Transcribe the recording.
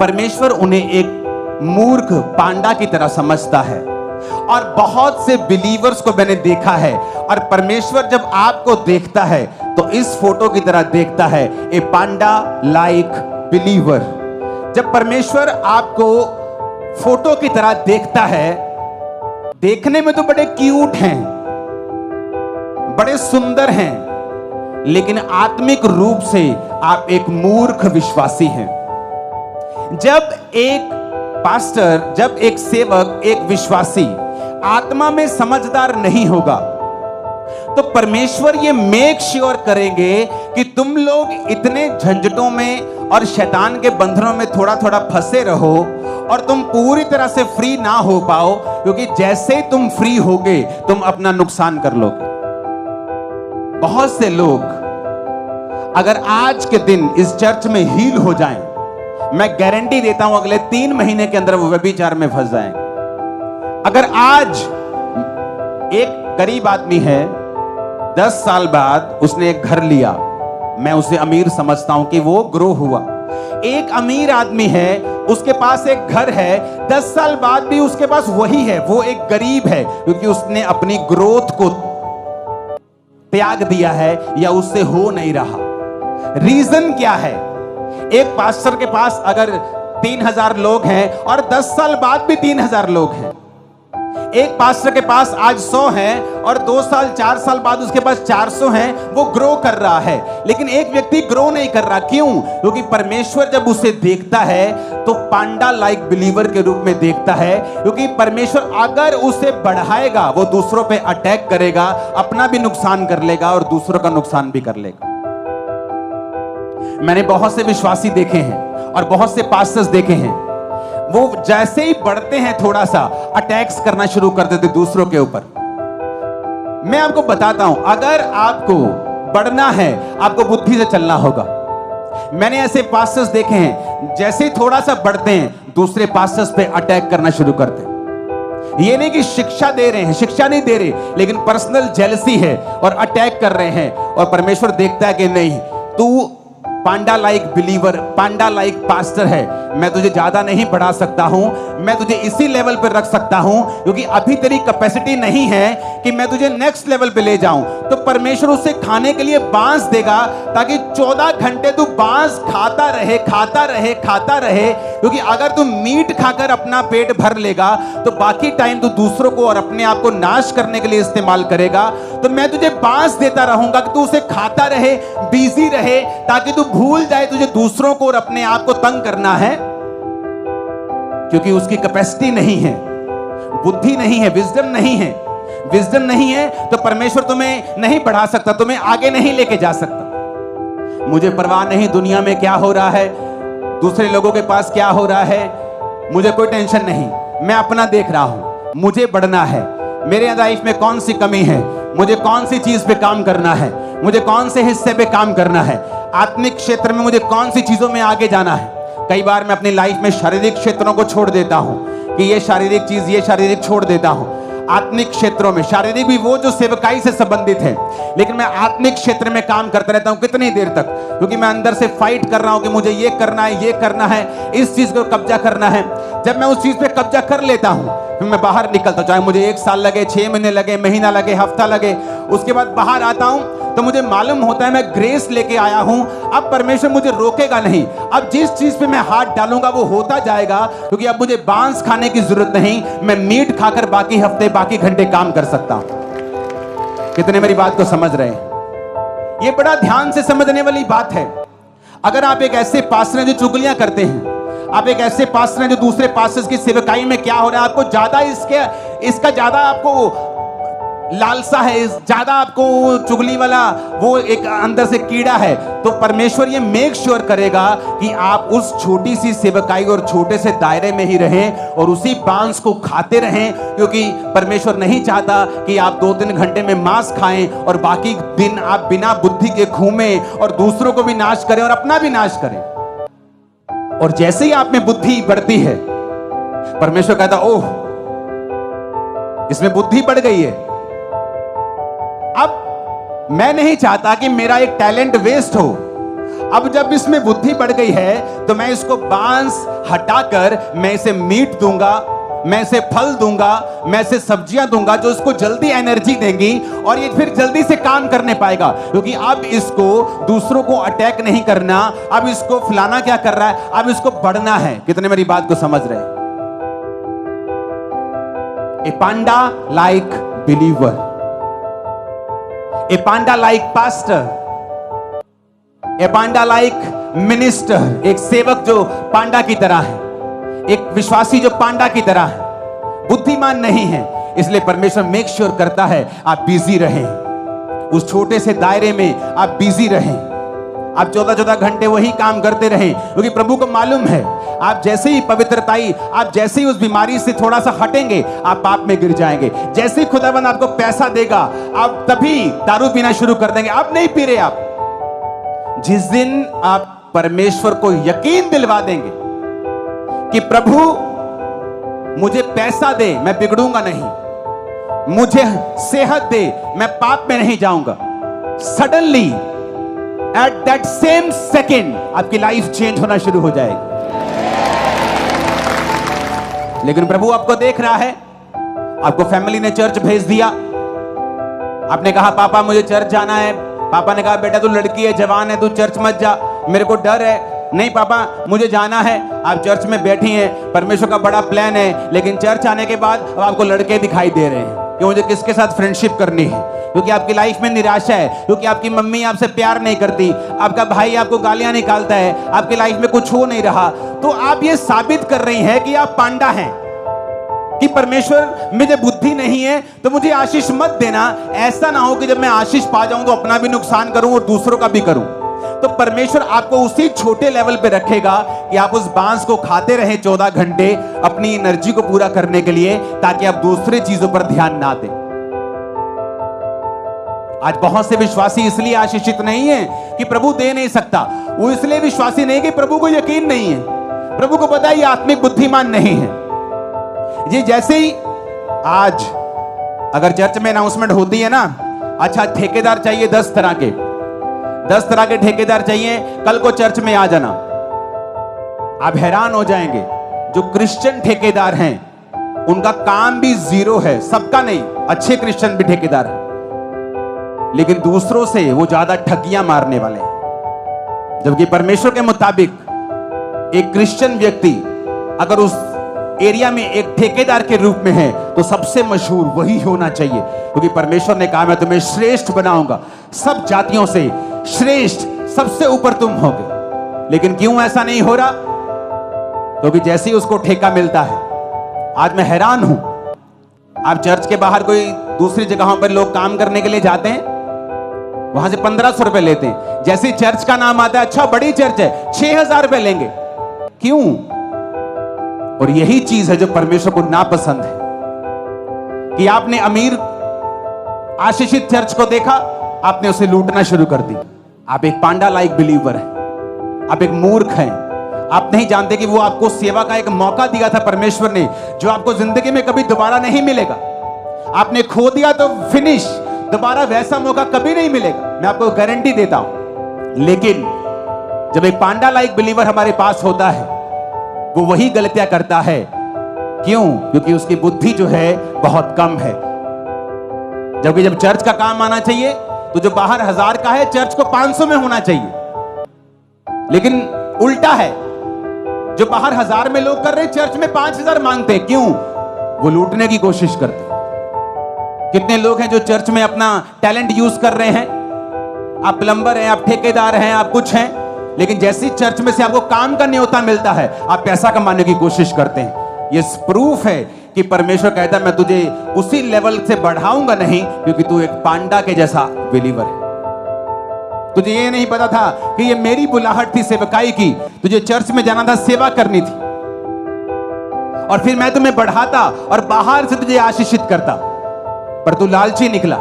परमेश्वर उन्हें एक मूर्ख पांडा की तरह समझता है। और बहुत से बिलीवर्स को मैंने देखा है, और परमेश्वर जब आपको देखता है तो इस फोटो की तरह देखता है, ए पांडा लाइक बिलीवर। जब परमेश्वर आपको फोटो की तरह देखता है, देखने में तो बड़े क्यूट हैं, बड़े सुंदर हैं, लेकिन आत्मिक रूप से आप एक मूर्ख विश्वासी हैं। जब एक पास्टर, जब एक सेवक, एक विश्वासी आत्मा में समझदार नहीं होगा, तो परमेश्वर ये मेक श्योर करेंगे कि तुम लोग इतने झंझटों में और शैतान के बंधनों में थोड़ा थोड़ा फंसे रहो, और तुम पूरी तरह से फ्री ना हो पाओ, क्योंकि जैसे ही तुम फ्री होगे तुम अपना नुकसान कर लोगे। बहुत से लोग अगर आज के दिन इस चर्च में हील हो जाएं, मैं गारंटी देता हूं अगले 3 महीने के अंदर वो व्यभिचार में फंस जाएंगे। अगर आज एक गरीब आदमी है, 10 साल बाद उसने एक घर लिया, मैं उसे अमीर समझता हूं कि वो ग्रो हुआ। एक अमीर आदमी है, उसके पास एक घर है, 10 साल बाद भी उसके पास वही है, वो एक गरीब है, क्योंकि उसने अपनी ग्रोथ को त्याग दिया है या उससे हो नहीं रहा। रीजन क्या है? एक पास्टर के पास अगर 3000 लोग हैं और 10 साल बाद भी 3000 लोग हैं, एक पास्टर के पास आज 100 हैं और 2 साल 4 साल बाद उसके पास 400 हैं, वो ग्रो कर रहा है। लेकिन एक व्यक्ति ग्रो नहीं कर रहा, क्यों? क्योंकि परमेश्वर जब उसे देखता है तो पांडा लाइक बिलीवर के रूप में देखता है, क्योंकि परमेश्वर अगर उसे बढ़ाएगा वो दूसरों पे अटैक करेगा, अपना भी नुकसान कर लेगा और दूसरों का नुकसान भी कर लेगा। मैंने बहुत से विश्वासी देखे हैं और बहुत से पास्टर्स देखे हैं, वो जैसे ही बढ़ते हैं थोड़ा सा अटैक्स करना शुरू कर देते दूसरों के ऊपर। मैं आपको बताता हूं, अगर आपको बढ़ना है आपको बुद्धि से चलना होगा। मैंने ऐसे पास्टर्स देखे हैं, जैसे ही थोड़ा सा बढ़ते हैं दूसरे पास्टर्स पे अटैक करना शुरू करते हैं। ये नहीं कि शिक्षा दे रहे हैं, शिक्षा नहीं दे रहे, लेकिन पर्सनल जेलसी है और अटैक कर रहे हैं। और परमेश्वर देखता है कि नहीं, तू पांडा लाइक बिलीवर, पांडा लाइक पास्टर है, मैं तुझे ज्यादा नहीं बढ़ा सकता हूं, मैं तुझे इसी लेवल पर रख सकता हूं, क्योंकि अभी तेरी कैपेसिटी नहीं है कि मैं तुझे नेक्स्ट लेवल पे ले जाऊं। तो परमेश्वर उसे खाने के लिए बांस देगा, ताकि 14 घंटे तू बांस खाता रहे, खाता रहे, खाता रहे। क्योंकि अगर तू मीट खाकर अपना पेट भर लेगा तो बाकी टाइम तू दूसरों को और अपने आप को नाश करने के लिए इस्तेमाल करेगा। तो मैं तुझे बांस देता रहूंगा कि तू उसे खाता रहे, बिजी रहे, ताकि तू भूल जाए तुझे दूसरों को और अपने आप को तंग करना है, क्योंकि उसकी कैपेसिटी नहीं है, बुद्धि नहीं है, विजडम नहीं है। विजडम नहीं है तो परमेश्वर तुम्हें नहीं बढ़ा सकता, तुम्हें आगे नहीं लेके जा सकता। मुझे परवाह नहीं दुनिया में क्या हो रहा है, दूसरे लोगों के पास क्या हो रहा है, मुझे कोई टेंशन नहीं। मैं अपना देख रहा हूं, मुझे बढ़ना है, मेरे लाइफ में कौन सी कमी है, मुझे कौन सी चीज पे काम करना है, मुझे कौन से हिस्से पे काम करना है, आत्मिक क्षेत्र में मुझे कौन सी चीजों में आगे जाना है। कई बार मैं अपनी लाइफ में शारीरिक क्षेत्रों को छोड़ देता हूं कि ये शारीरिक चीज, ये शारीरिक छोड़ देता हूं। आत्मिक क्षेत्रों में, शारीरिक भी वो जो सेवकाई से संबंधित है, लेकिन मैं आत्मिक क्षेत्र में काम करता रहता हूं। कितनी देर तक? क्योंकि मैं अंदर से फाइट कर रहा हूं कि मुझे ये करना है, ये करना है, इस चीज को कब्जा करना है। जब मैं उस चीज पे कब्जा कर लेता हूं फिर मैं बाहर निकलता हूं, चाहे मुझे 1 साल लगे, 6 महीने लगे, महीना लगे, हफ्ता लगे, उसके बाद बाहर आता हूं तो मुझे मालूम होता है मैं ग्रेस लेके आया हूं। अब परमेश्वर मुझे रोकेगा नहीं, अब जिस चीज पे मैं हाथ डालूंगा वो होता जाएगा, क्योंकि अब मुझे बांस खाने की जरूरत नहीं, मैं मीट खाकर बाकी हफ्ते, बाकी घंटे काम कर सकता हूं। कितने मेरी बात को समझ रहे हैं? ये बड़ा ध्यान से समझने वाली बात है। अगर आप एक ऐसे पास्टर हैं जो चुगलियां करते हैं, आप एक ऐसे पास्टर हैं जो दूसरे पास्टर्स की सेवकाई में क्या हो रहा है आपको ज्यादा इसका ज्यादा आपको लालसा है, ज्यादा आपको चुगली वाला वो एक अंदर से कीड़ा है, तो परमेश्वर ये मेक श्योर करेगा कि आप उस छोटी सी सेवकाई और छोटे से दायरे में ही रहें और उसी बांस को खाते रहें। क्योंकि परमेश्वर नहीं चाहता कि आप 2-3 घंटे में मांस खाएं और बाकी दिन आप बिना बुद्धि के घूमें और दूसरों को भी नाश करें और अपना भी नाश करें। और जैसे ही आप में बुद्धि बढ़ती है, परमेश्वर कहता ओह इसमें बुद्धि बढ़ गई है। अब मैं नहीं चाहता कि मेरा एक टैलेंट वेस्ट हो, अब जब इसमें बुद्धि बढ़ गई है तो मैं इसको बांस हटाकर मैं इसे मीट दूंगा, मैं इसे फल दूंगा, मैं इसे सब्जियां दूंगा जो इसको जल्दी एनर्जी देंगी और ये फिर जल्दी से काम करने पाएगा। क्योंकि अब इसको दूसरों को अटैक नहीं करना, अब इसको फलाना क्या कर रहा है, अब इसको बढ़ना है। कितने मेरी बात को समझ रहे हैं? ए पांडा लाइक बिलीवर, ए पांडा लाइक पास्टर, ए पांडा लाइक मिनिस्टर, एक सेवक जो पांडा की तरह है, एक विश्वासी जो पांडा की तरह है, बुद्धिमान नहीं है। इसलिए परमेश्वर मेक श्योर करता है आप बिजी रहें, उस छोटे से दायरे में आप बिजी रहें, आप 14-14 घंटे वही काम करते रहें। क्योंकि प्रभु को मालूम है आप जैसे ही पवित्रताई, आप जैसे ही उस बीमारी से थोड़ा सा हटेंगे आप पाप में गिर जाएंगे। जैसे ही खुदावन आपको पैसा देगा आप तभी दारू पीना शुरू कर देंगे। आप नहीं पी रहे। आप जिस दिन आप परमेश्वर को यकीन दिलवा देंगे कि प्रभु मुझे पैसा दे मैं बिगड़ूंगा नहीं, मुझे सेहत दे मैं पाप में नहीं जाऊंगा, suddenly at that same second आपकी लाइफ चेंज होना शुरू हो जाएगी। लेकिन प्रभु आपको देख रहा है, आपको फैमिली ने चर्च भेज दिया, आपने कहा पापा मुझे चर्च जाना है, पापा ने कहा बेटा तू लड़की है, जवान है, तू चर्च मत जा, मेरे को डर है। नहीं पापा मुझे जाना है। आप चर्च में बैठी हैं, परमेश्वर का बड़ा प्लान है, लेकिन चर्च आने के बाद अब आपको लड़के दिखाई दे रहे हैं कि मुझे किसके साथ फ्रेंडशिप करनी है, क्योंकि आपकी लाइफ में निराशा है, क्योंकि आपकी मम्मी आपसे प्यार नहीं करती, आपका भाई आपको गालियां निकालता है, आपकी लाइफ में कुछ हो नहीं रहा। तो आप ये साबित कर रही हैं कि आप पांडा हैं, कि परमेश्वर मुझे बुद्धि नहीं है तो मुझे आशीष मत देना। ऐसा ना हो कि जब मैं आशीष पा जाऊं तो अपना भी नुकसान करूं और दूसरों का भी करूं। तो परमेश्वर आपको उसी छोटे लेवल पे रखेगा कि आप उस बांस को खाते रहें 14 घंटे अपनी एनर्जी को पूरा करने के लिए, ताकि आप दूसरे चीजों पर ध्यान ना दें। आज बहुत से विश्वासी इसलिए आशीषित नहीं है कि प्रभु दे नहीं सकता, वो इसलिए विश्वासी नहीं कि प्रभु को यकीन नहीं है, प्रभु को पता है ये आत्मिक बुद्धिमान नहीं है। ये जैसे ही आज अगर चर्च में अनाउंसमेंट होती है ना, अच्छा ठेकेदार चाहिए 10 तरह के ठेकेदार चाहिए, कल को चर्च में आ जाना। आप हैरान हो जाएंगे, जो क्रिश्चियन ठेकेदार हैं उनका काम भी जीरो है, सबका नहीं, अच्छे क्रिश्चियन भी ठेकेदार हैं, लेकिन दूसरों से वो ज्यादा ठगियां मारने वाले हैं। जबकि परमेश्वर के मुताबिक एक क्रिश्चियन व्यक्ति अगर उस एरिया में एक ठेकेदार के रूप में है तो सबसे मशहूर वही होना चाहिए, क्योंकि परमेश्वर ने कहा मैं तुम्हें श्रेष्ठ बनाऊंगा, सब जातियों से श्रेष्ठ, सबसे ऊपर तुम होगे। लेकिन क्यों ऐसा नहीं हो रहा? क्योंकि जैसे ही उसको ठेका मिलता है, आज मैं हैरान हूं, आप चर्च के बाहर कोई दूसरी जगहों पर लोग काम करने के लिए जाते हैं, वहां से 1500 रुपए लेते हैं, जैसे ही चर्च का नाम आता है, अच्छा बड़ी चर्च है, 6000 रुपए लेंगे। क्यों? और यही चीज है जो परमेश्वर को नापसंद है, कि आपने अमीर आशीषित चर्च को देखा, आपने उसे लूटना शुरू कर दी। आप एक पांडा लाइक बिलीवर हैं, आप एक मूर्ख हैं, आप नहीं जानते कि वो आपको सेवा का एक मौका दिया था परमेश्वर ने, जो आपको जिंदगी में कभी दोबारा नहीं मिलेगा। आपने खो दिया तो फिनिश, दोबारा वैसा मौका कभी नहीं मिलेगा, मैं आपको गारंटी देता हूं। लेकिन जब एक पांडा लाइक बिलीवर हमारे पास होता है, वो वही गलतियां करता है। क्यों? क्योंकि उसकी बुद्धि जो है बहुत कम है। जबकि जब चर्च का काम आना चाहिए तो जो बाहर 1000 का है चर्च को 500 में होना चाहिए, लेकिन उल्टा है, जो बाहर 1000 में लोग कर रहे हैं चर्च में 5000 मांगते हैं। क्यों? वो लूटने की कोशिश करते हैं। कितने लोग हैं जो चर्च में अपना टैलेंट यूज कर रहे हैं, आप प्लम्बर हैं, आप ठेकेदार हैं, आप कुछ हैं, लेकिन जैसी चर्च में से आपको काम का न्योता मिलता है आप पैसा कमाने की कोशिश करते हैं। ये प्रूफ है कि परमेश्वर कहता है मैं तुझे उसी लेवल से बढ़ाऊंगा नहीं, क्योंकि तू एक पांडा के जैसा बिलीवर है। तुझे ये नहीं पता था कि ये मेरी बुलाहट थी सेवकाई की, तुझे चर्च में जाना था, सेवा करनी थी, और फिर मैं तुम्हें बढ़ाता और बाहर से तुझे आशीषित करता, पर तू लालची निकला।